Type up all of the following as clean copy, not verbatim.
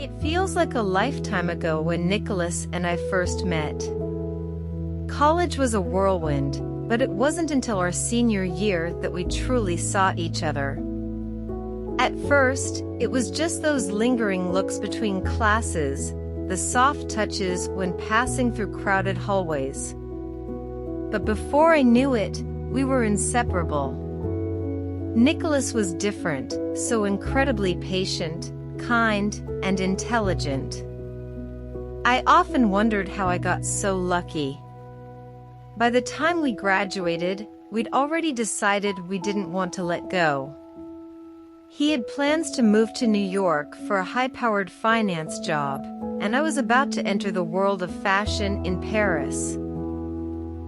It feels like a lifetime ago when Nicholas and I first met. College was a whirlwind, but it wasn't until our senior year that we truly saw each other. At first, it was just those lingering looks between classes, the soft touches when passing through crowded hallways. But before I knew it, we were inseparable. Nicholas was different, so incredibly patient, kind, and intelligent. I often wondered how I got so lucky. By the time we graduated, we'd already decided we didn't want to let go. He had plans to move to New York for a high-powered finance job, and I was about to enter the world of fashion in Paris.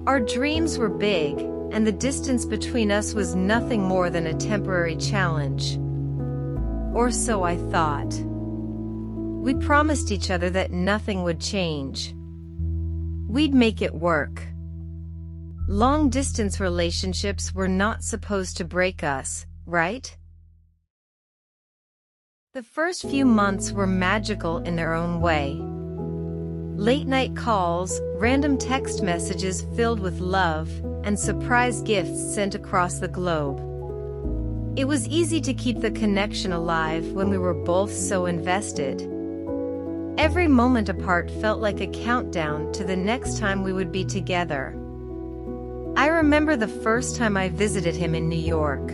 Our dreams were big, and the distance between us was nothing more than a temporary challenge. Or so I thought. We promised each other that nothing would change. We'd make it work. Long-distance relationships were not supposed to break us, right? The first few months were magical in their own way. Late-night calls, random text messages filled with love, and surprise gifts sent across the globe. It was easy to keep the connection alive when we were both so invested. Every moment apart felt like a countdown to the next time we would be together. I remember the first time I visited him in New York.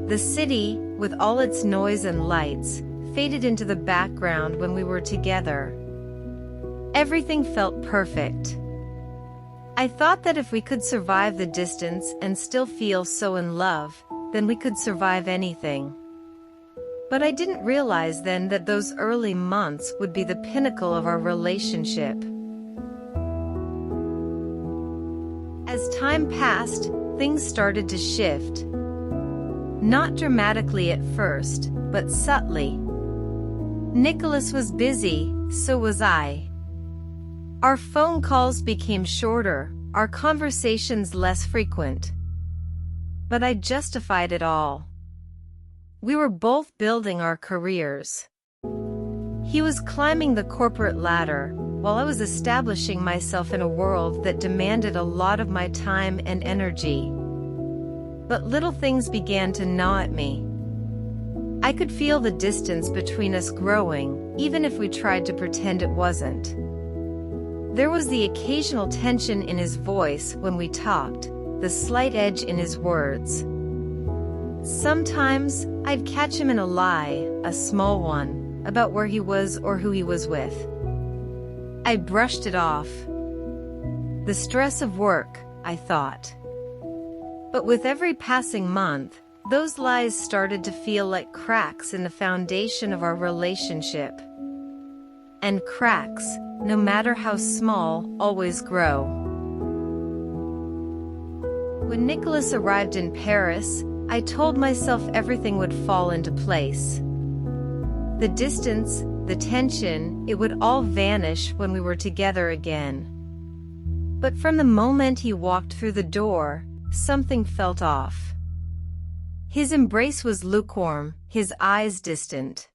The city, with all its noise and lights, faded into the background when we were together. Everything felt perfect. I thought that if we could survive the distance and still feel so in love, then we could survive anything. But I didn't realize then that those early months would be the pinnacle of our relationship. As time passed, things started to shift. Not dramatically at first, but subtly. Nicholas was busy, so was I. Our phone calls became shorter, our conversations less frequent. But I justified it all. We were both building our careers. He was climbing the corporate ladder, while I was establishing myself in a world that demanded a lot of my time and energy. But little things began to gnaw at me. I could feel the distance between us growing, even if we tried to pretend it wasn't. There was the occasional tension in his voice when we talked, the slight edge in his words. Sometimes, I'd catch him in a lie, a small one, about where he was or who he was with. I brushed it off. The stress of work, I thought. But with every passing month, those lies started to feel like cracks in the foundation of our relationship. And cracks, no matter how small, always grow. When Nicholas arrived in Paris, I told myself everything would fall into place. The distance, the tension, it would all vanish when we were together again. But from the moment he walked through the door, something felt off. His embrace was lukewarm, his eyes distant.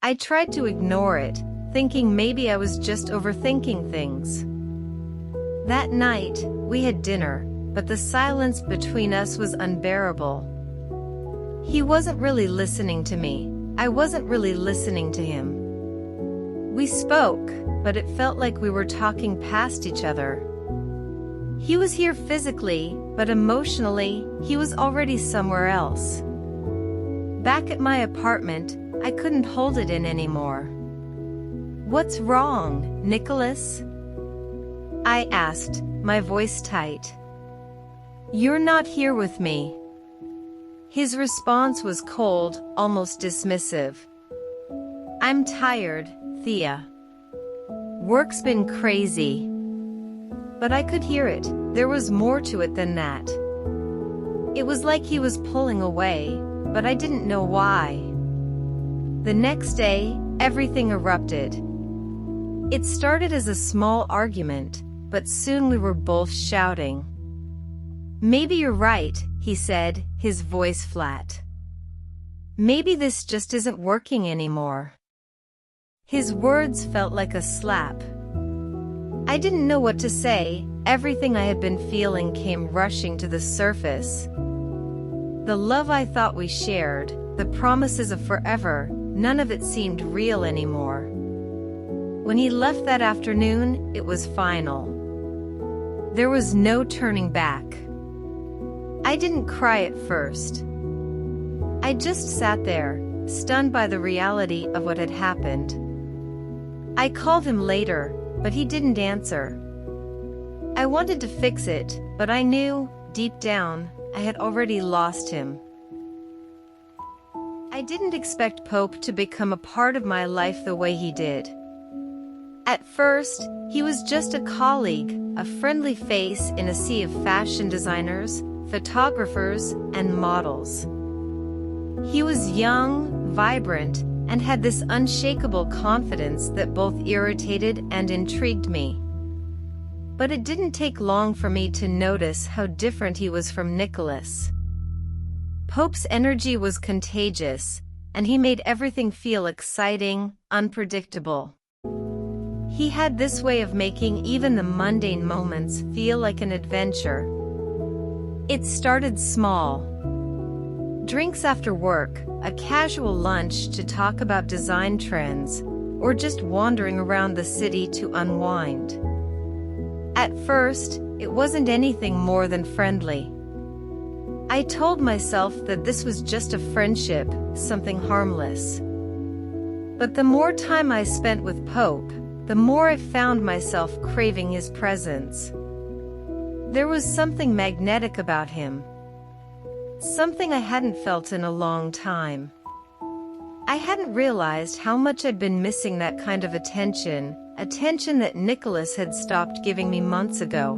I tried to ignore it, thinking maybe I was just overthinking things. That night, we had dinner, but the silence between us was unbearable. He wasn't really listening to me. I wasn't really listening to him. We spoke, but it felt like we were talking past each other. He was here physically, but emotionally, he was already somewhere else. Back at my apartment, I couldn't hold it in anymore. "What's wrong, Nicholas?" I asked, my voice tight. "You're not here with me." His response was cold, almost dismissive. "I'm tired, Thea. Work's been crazy." But I could hear it, there was more to it than that. It was like he was pulling away, but I didn't know why. The next day, everything erupted. It started as a small argument, but soon we were both shouting. "Maybe you're right," he said, his voice flat. "Maybe this just isn't working anymore." His words felt like a slap. I didn't know what to say. Everything I had been feeling came rushing to the surface. The love I thought we shared, the promises of forever, none of it seemed real anymore. When he left that afternoon, it was final. There was no turning back. I didn't cry at first. I just sat there, stunned by the reality of what had happened. I called him later, but he didn't answer. I wanted to fix it, but I knew, deep down, I had already lost him. I didn't expect Pope to become a part of my life the way he did. At first, he was just a colleague, a friendly face in a sea of fashion designers, photographers, and models. He was young, vibrant, and had this unshakable confidence that both irritated and intrigued me. But it didn't take long for me to notice how different he was from Nicholas. Pope's energy was contagious, and he made everything feel exciting, unpredictable. He had this way of making even the mundane moments feel like an adventure. It started small. Drinks after work, a casual lunch to talk about design trends, or just wandering around the city to unwind. At first, it wasn't anything more than friendly. I told myself that this was just a friendship, something harmless. But the more time I spent with Pope, the more I found myself craving his presence. There was something magnetic about him. Something I hadn't felt in a long time. I hadn't realized how much I'd been missing that kind of attention that Nicholas had stopped giving me months ago.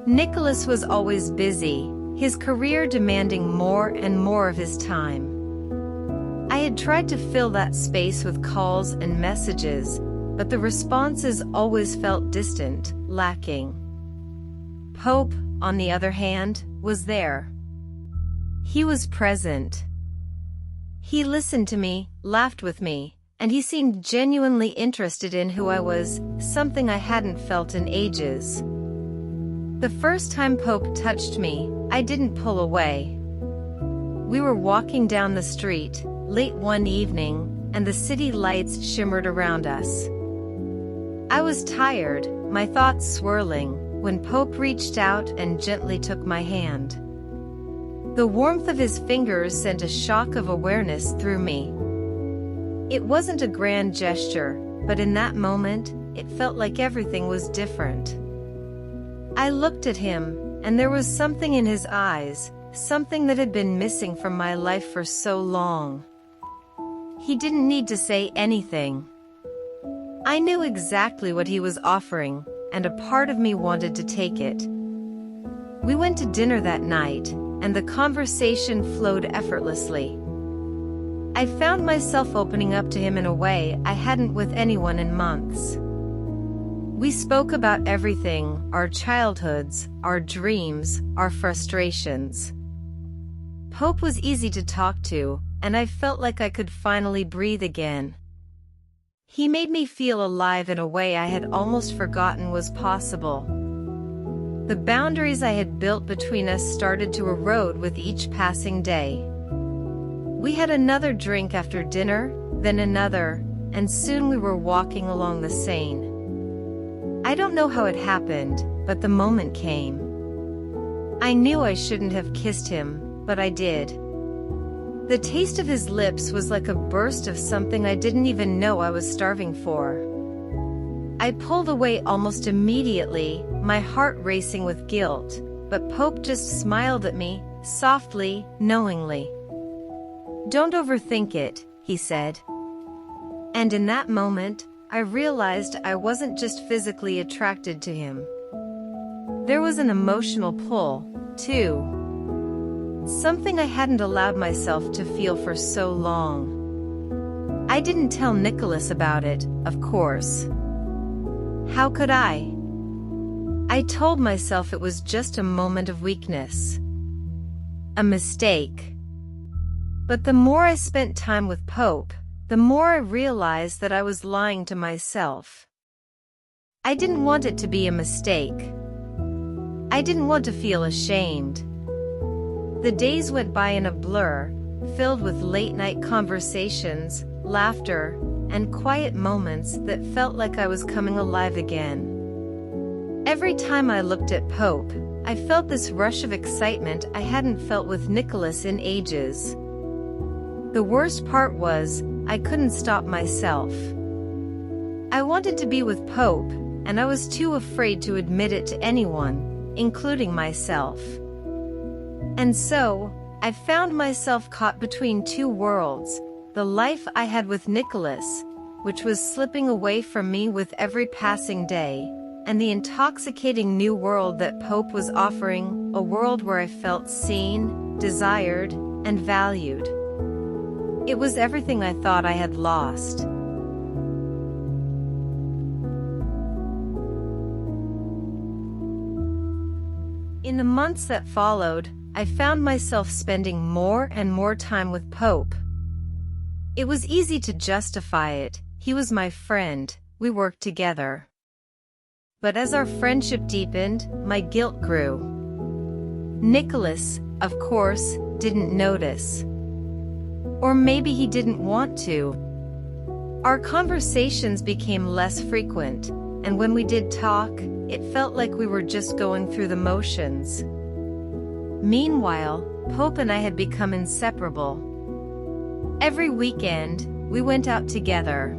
Nicholas was always busy, his career demanding more and more of his time. I had tried to fill that space with calls and messages, but the responses always felt distant, lacking. Pope, on the other hand, was there. He was present. He listened to me, laughed with me, and he seemed genuinely interested in who I was, something I hadn't felt in ages. The first time Pope touched me, I didn't pull away. We were walking down the street, late one evening, and the city lights shimmered around us. I was tired, my thoughts swirling, when Pope reached out and gently took my hand. The warmth of his fingers sent a shock of awareness through me. It wasn't a grand gesture, but in that moment, it felt like everything was different. I looked at him, and there was something in his eyes, something that had been missing from my life for so long. He didn't need to say anything. I knew exactly what he was offering, and a part of me wanted to take it. We went to dinner that night, and the conversation flowed effortlessly. I found myself opening up to him in a way I hadn't with anyone in months. We spoke about everything, our childhoods, our dreams, our frustrations. Pope was easy to talk to, and I felt like I could finally breathe again. He made me feel alive in a way I had almost forgotten was possible. The boundaries I had built between us started to erode with each passing day. We had another drink after dinner, then another, and soon we were walking along the Seine. I don't know how it happened, but the moment came. I knew I shouldn't have kissed him, but I did. The taste of his lips was like a burst of something I didn't even know I was starving for. I pulled away almost immediately, my heart racing with guilt, but Pope just smiled at me, softly, knowingly. "Don't overthink it," he said. And in that moment, I realized I wasn't just physically attracted to him. There was an emotional pull, too. Something I hadn't allowed myself to feel for so long. I didn't tell Nicholas about it, of course. How could I? I told myself it was just a moment of weakness. A mistake. But the more I spent time with Pope, the more I realized that I was lying to myself. I didn't want it to be a mistake. I didn't want to feel ashamed. The days went by in a blur, filled with late-night conversations, laughter, and quiet moments that felt like I was coming alive again. Every time I looked at Pope, I felt this rush of excitement I hadn't felt with Nicholas in ages. The worst part was, I couldn't stop myself. I wanted to be with Pope, and I was too afraid to admit it to anyone, including myself. And so, I found myself caught between two worlds, the life I had with Nicholas, which was slipping away from me with every passing day, and the intoxicating new world that Pope was offering, a world where I felt seen, desired, and valued. It was everything I thought I had lost. In the months that followed, I found myself spending more and more time with Pope. It was easy to justify it. He was my friend, we worked together. But as our friendship deepened, my guilt grew. Nicholas, of course, didn't notice. Or maybe he didn't want to. Our conversations became less frequent, and when we did talk, it felt like we were just going through the motions. Meanwhile, Pope and I had become inseparable. Every weekend, we went out together.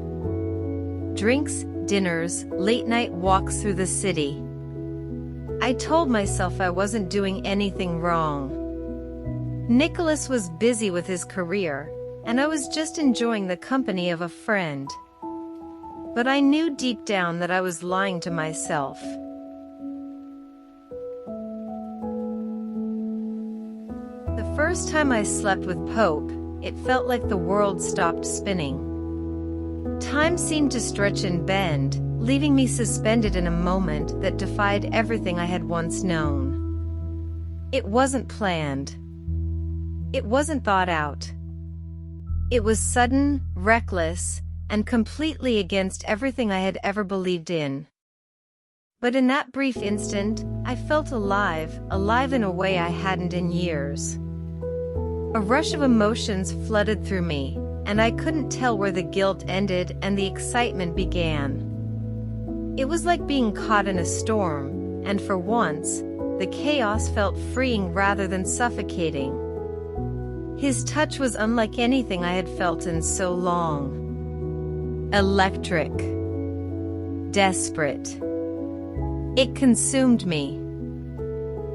Drinks, dinners, late-night walks through the city. I told myself I wasn't doing anything wrong. Nicholas was busy with his career, and I was just enjoying the company of a friend. But I knew deep down that I was lying to myself. The first time I slept with Pope, it felt like the world stopped spinning. Time seemed to stretch and bend, leaving me suspended in a moment that defied everything I had once known. It wasn't planned. It wasn't thought out. It was sudden, reckless, and completely against everything I had ever believed in. But in that brief instant, I felt alive in a way I hadn't in years. A rush of emotions flooded through me, and I couldn't tell where the guilt ended and the excitement began. It was like being caught in a storm, and for once, the chaos felt freeing rather than suffocating. His touch was unlike anything I had felt in so long. Electric. Desperate. It consumed me.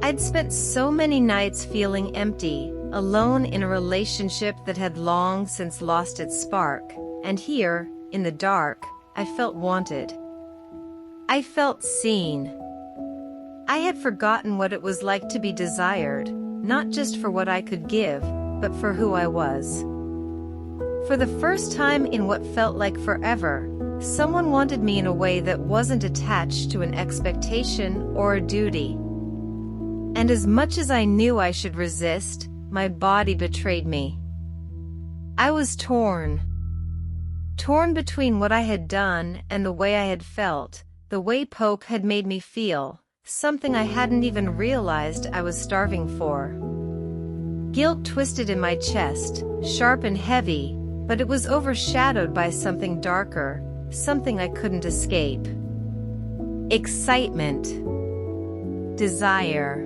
I'd spent so many nights feeling empty, alone in a relationship that had long since lost its spark, and here, in the dark, I felt wanted. I felt seen. I had forgotten what it was like to be desired, not just for what I could give, but for who I was. For the first time in what felt like forever, someone wanted me in a way that wasn't attached to an expectation or a duty. And as much as I knew I should resist, my body betrayed me. I was torn. Torn between what I had done and the way I had felt, the way Pope had made me feel, something I hadn't even realized I was starving for. Guilt twisted in my chest, sharp and heavy, but it was overshadowed by something darker, something I couldn't escape. Excitement. Desire.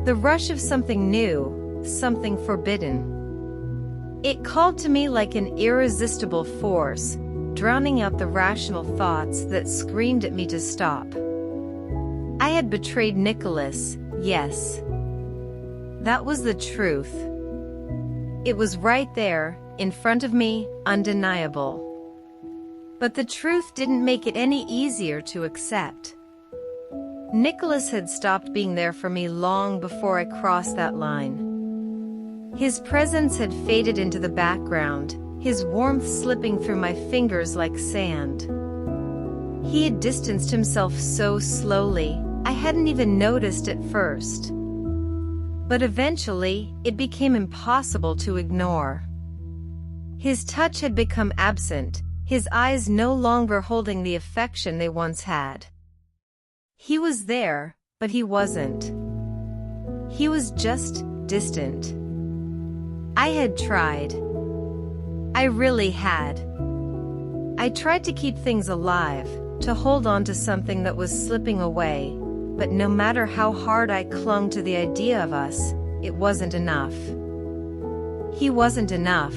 The rush of something new, something forbidden. It called to me like an irresistible force, drowning out the rational thoughts that screamed at me to stop. I had betrayed Nicholas, yes. That was the truth. It was right there, in front of me, undeniable. But the truth didn't make it any easier to accept. Nicholas had stopped being there for me long before I crossed that line. His presence had faded into the background, his warmth slipping through my fingers like sand. He had distanced himself so slowly, I hadn't even noticed at first. But eventually, it became impossible to ignore. His touch had become absent, his eyes no longer holding the affection they once had. He was there, but he wasn't. He was just distant. I had tried. I really had. I tried to keep things alive, to hold on to something that was slipping away, but no matter how hard I clung to the idea of us, it wasn't enough. He wasn't enough.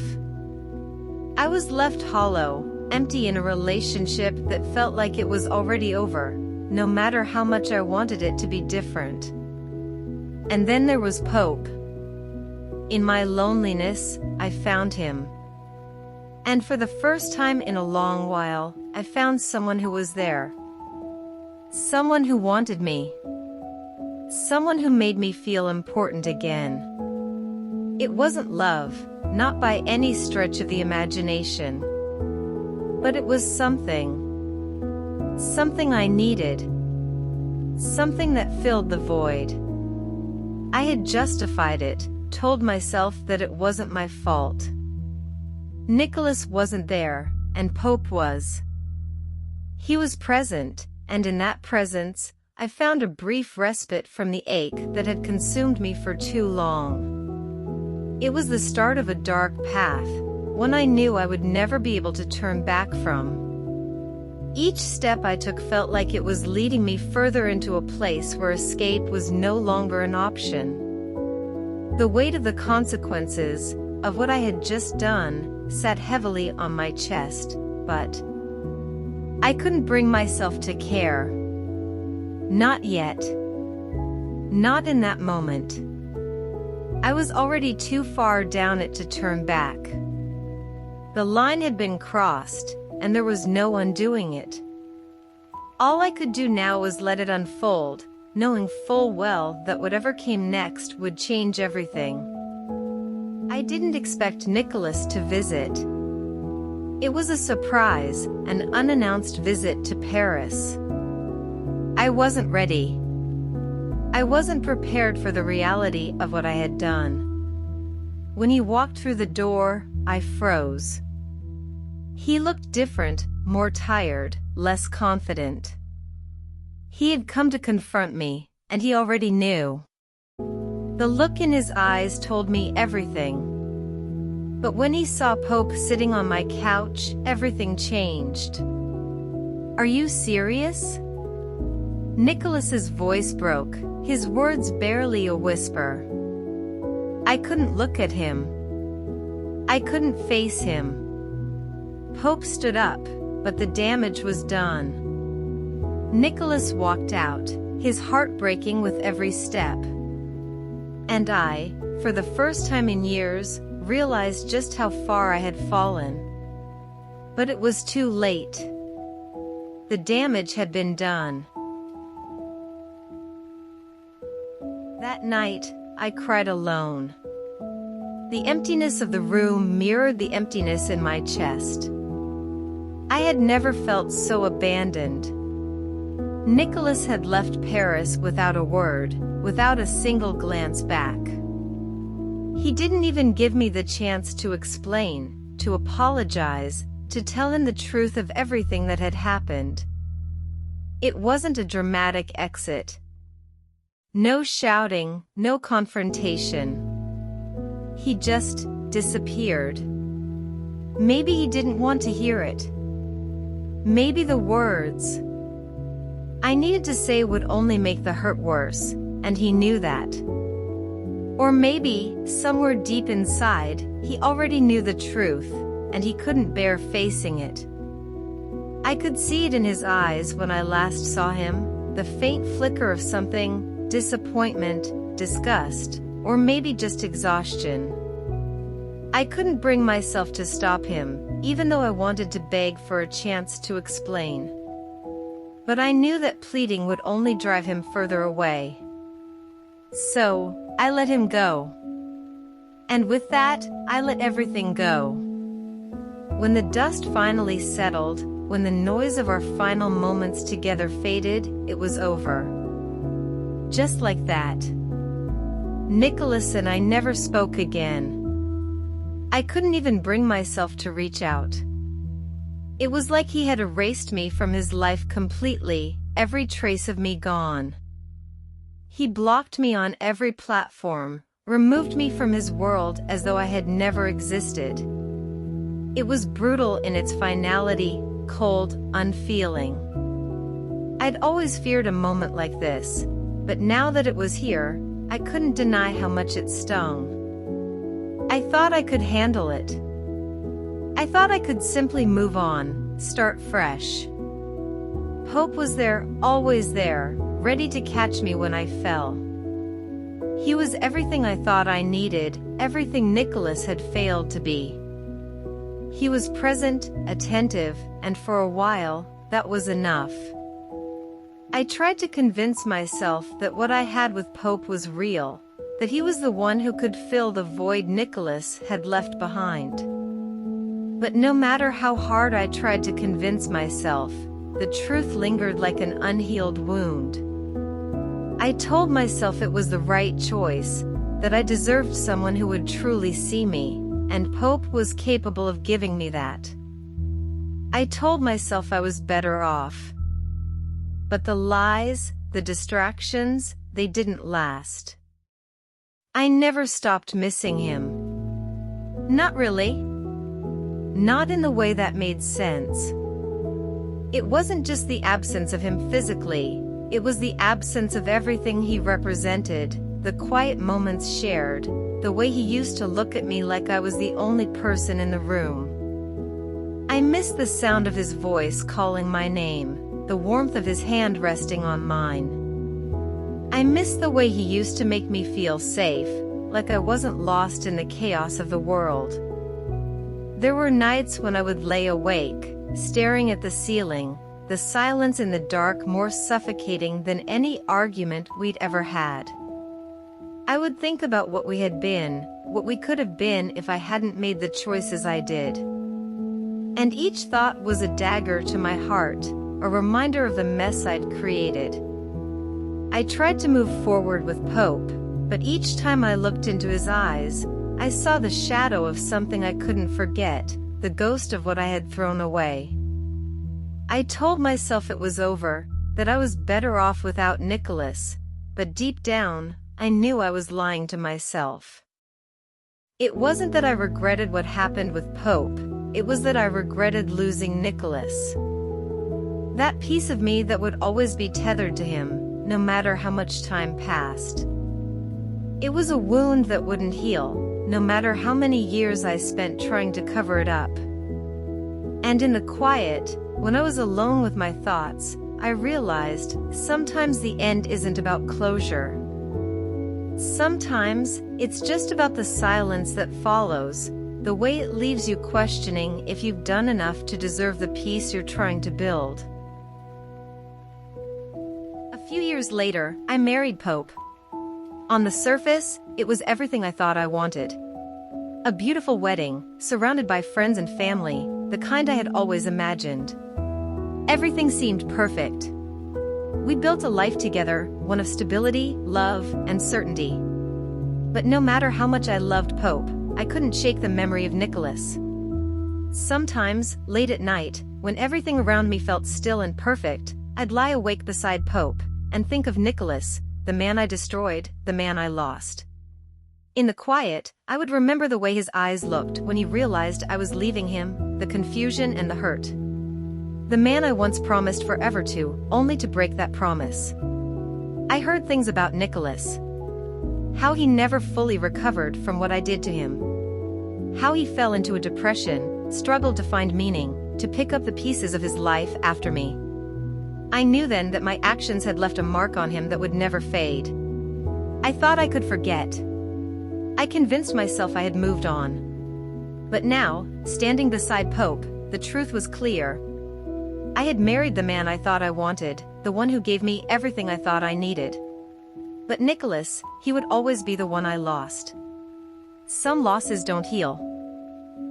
I was left hollow, empty in a relationship that felt like it was already over, no matter how much I wanted it to be different. And then there was Pope. In my loneliness, I found him. And for the first time in a long while, I found someone who was there. Someone who wanted me. Someone who made me feel important again. It wasn't love, not by any stretch of the imagination. But it was something. Something I needed. Something that filled the void. I had justified it, told myself that it wasn't my fault. Nicholas wasn't there, and Pope was. He was present, and in that presence, I found a brief respite from the ache that had consumed me for too long. It was the start of a dark path, one I knew I would never be able to turn back from. Each step I took felt like it was leading me further into a place where escape was no longer an option. The weight of the consequences of what I had just done sat heavily on my chest, but I couldn't bring myself to care. Not yet. Not in that moment. I was already too far down it to turn back. The line had been crossed, and there was no undoing it. All I could do now was let it unfold, knowing full well that whatever came next would change everything. I didn't expect Nicholas to visit. It was a surprise, an unannounced visit to Paris. I wasn't ready. I wasn't prepared for the reality of what I had done. When he walked through the door, I froze. He looked different, more tired, less confident. He had come to confront me, and he already knew. The look in his eyes told me everything. But when he saw Pope sitting on my couch, everything changed. "Are you serious?" Nicholas's voice broke, his words barely a whisper. I couldn't look at him. I couldn't face him. Pope stood up, but the damage was done. Nicholas walked out, his heart breaking with every step. And I, for the first time in years, realized just how far I had fallen. But it was too late. The damage had been done. That night, I cried alone. The emptiness of the room mirrored the emptiness in my chest. I had never felt so abandoned. Nicholas had left Paris without a word, without a single glance back. He didn't even give me the chance to explain, to apologize, to tell him the truth of everything that had happened. It wasn't a dramatic exit. No shouting, no confrontation. He just disappeared. Maybe he didn't want to hear it. Maybe the words I needed to say would only make the hurt worse, and he knew that. Or maybe, somewhere deep inside, he already knew the truth, and he couldn't bear facing it. I could see it in his eyes when I last saw him, the faint flicker of something, disappointment, disgust, or maybe just exhaustion. I couldn't bring myself to stop him, even though I wanted to beg for a chance to explain. But I knew that pleading would only drive him further away. So, I let him go. And with that, I let everything go. When the dust finally settled, when the noise of our final moments together faded, it was over. Just like that. Nicholas and I never spoke again. I couldn't even bring myself to reach out. It was like he had erased me from his life completely, every trace of me gone. He blocked me on every platform, removed me from his world as though I had never existed. It was brutal in its finality, cold, unfeeling. I'd always feared a moment like this, but now that it was here, I couldn't deny how much it stung. I thought I could handle it. I thought I could simply move on, start fresh. Hope was there, always there, ready to catch me when I fell. He was everything I thought I needed, everything Nicholas had failed to be. He was present, attentive, and for a while, that was enough. I tried to convince myself that what I had with Pope was real, that he was the one who could fill the void Nicholas had left behind. But no matter how hard I tried to convince myself, the truth lingered like an unhealed wound. I told myself it was the right choice, that I deserved someone who would truly see me, and Pope was capable of giving me that. I told myself I was better off. But the lies, the distractions, they didn't last. I never stopped missing him. Not really. Not in the way that made sense. It wasn't just the absence of him physically, it was the absence of everything he represented, the quiet moments shared, the way he used to look at me like I was the only person in the room. I missed the sound of his voice calling my name, the warmth of his hand resting on mine. I missed the way he used to make me feel safe, like I wasn't lost in the chaos of the world. There were nights when I would lay awake, staring at the ceiling, the silence in the dark more suffocating than any argument we'd ever had. I would think about what we had been, what we could have been if I hadn't made the choices I did. And each thought was a dagger to my heart, a reminder of the mess I'd created. I tried to move forward with Pope, but each time I looked into his eyes, I saw the shadow of something I couldn't forget, the ghost of what I had thrown away. I told myself it was over, that I was better off without Nicholas, but deep down, I knew I was lying to myself. It wasn't that I regretted what happened with Pope, it was that I regretted losing Nicholas. That piece of me that would always be tethered to him, no matter how much time passed. It was a wound that wouldn't heal, no matter how many years I spent trying to cover it up. And in the quiet, when I was alone with my thoughts, I realized sometimes the end isn't about closure. Sometimes, it's just about the silence that follows, the way it leaves you questioning if you've done enough to deserve the peace you're trying to build. A few years later, I married Pope. On the surface, it was everything I thought I wanted. A beautiful wedding, surrounded by friends and family, the kind I had always imagined. Everything seemed perfect. We built a life together, one of stability, love, and certainty. But no matter how much I loved Pope, I couldn't shake the memory of Nicholas. Sometimes, late at night, when everything around me felt still and perfect, I'd lie awake beside Pope, and think of Nicholas, the man I destroyed, the man I lost. In the quiet, I would remember the way his eyes looked when he realized I was leaving him, the confusion and the hurt. The man I once promised forever to, only to break that promise. I heard things about Nicholas. How he never fully recovered from what I did to him. How he fell into a depression, struggled to find meaning, to pick up the pieces of his life after me. I knew then that my actions had left a mark on him that would never fade. I thought I could forget. I convinced myself I had moved on. But now, standing beside Pope, the truth was clear. I had married the man I thought I wanted, the one who gave me everything I thought I needed. But Nicholas, he would always be the one I lost. Some losses don't heal.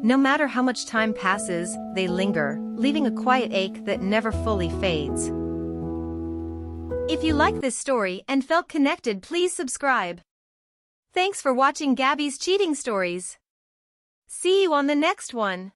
No matter how much time passes, they linger, leaving a quiet ache that never fully fades. If you like this story and felt connected, please subscribe. Thanks for watching Gaby's Cheating Stories. See you on the next one.